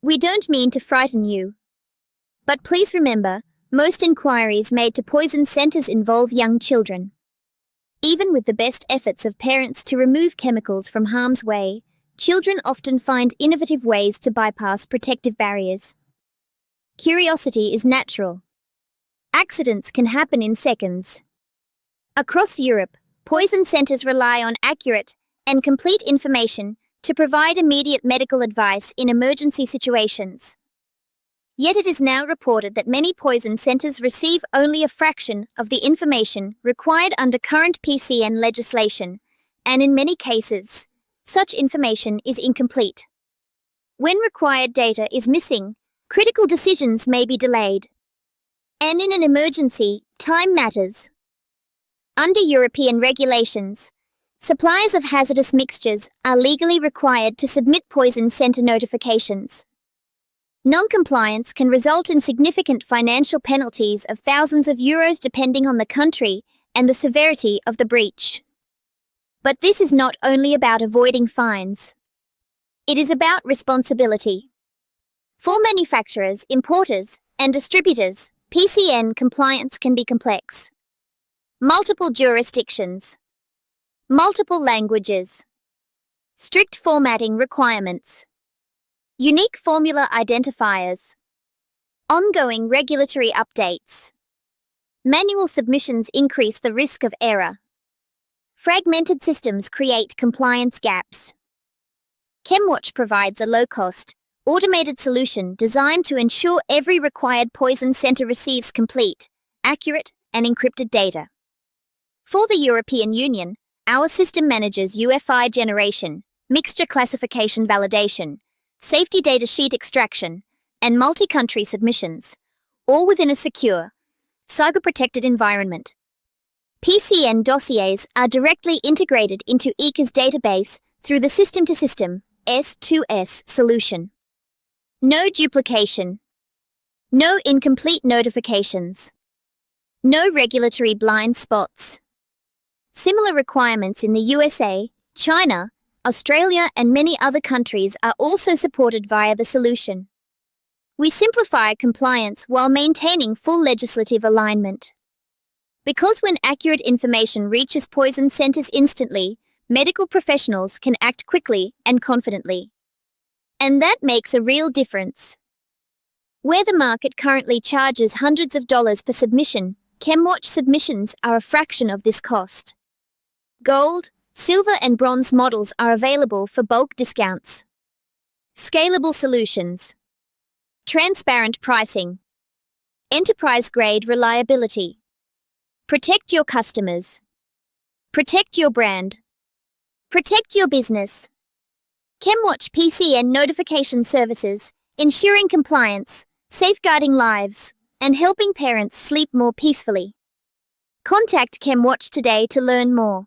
We don't mean to frighten you. But please remember, most inquiries made to poison centers involve young children. Even with the best efforts of parents to remove chemicals from harm's way, children often find innovative ways to bypass protective barriers. Curiosity is natural. Accidents can happen in seconds. Across Europe, poison centers rely on accurate and complete information to provide immediate medical advice in emergency situations. Yet it is now reported that many poison centers receive only a fraction of the information required under current PCN legislation, and in many cases, such information is incomplete. When required data is missing, critical decisions may be delayed. And in an emergency, time matters. Under European regulations, suppliers of hazardous mixtures are legally required to submit poison center notifications. Non-compliance can result in significant financial penalties of thousands of euros depending on the country and the severity of the breach. But this is not only about avoiding fines. It is about responsibility. For manufacturers, importers, and distributors, PCN compliance can be complex. Multiple jurisdictions. Multiple languages. Strict formatting requirements. Unique formula identifiers. Ongoing regulatory updates. Manual submissions increase the risk of error. Fragmented systems create compliance gaps. Chemwatch provides a low-cost, automated solution designed to ensure every required poison center receives complete, accurate, and encrypted data. For the European Union, our system manages UFI generation, mixture classification validation, safety data sheet extraction, and multi-country submissions, all within a secure, cyber-protected environment. PCN dossiers are directly integrated into ECHA's database through the system-to-system S2S solution. No duplication. No incomplete notifications. No regulatory blind spots. Similar requirements in the USA, China, Australia, and many other countries are also supported via the solution. We simplify compliance while maintaining full legislative alignment. Because when accurate information reaches poison centers instantly, medical professionals can act quickly and confidently. And that makes a real difference. Where the market currently charges hundreds of dollars per submission, Chemwatch submissions are a fraction of this cost. Gold, silver, and bronze models are available for bulk discounts. Scalable solutions. Transparent pricing. Enterprise-grade reliability. Protect your customers. Protect your brand. Protect your business. Chemwatch PCN notification services, ensuring compliance, safeguarding lives, and helping parents sleep more peacefully. Contact Chemwatch today to learn more.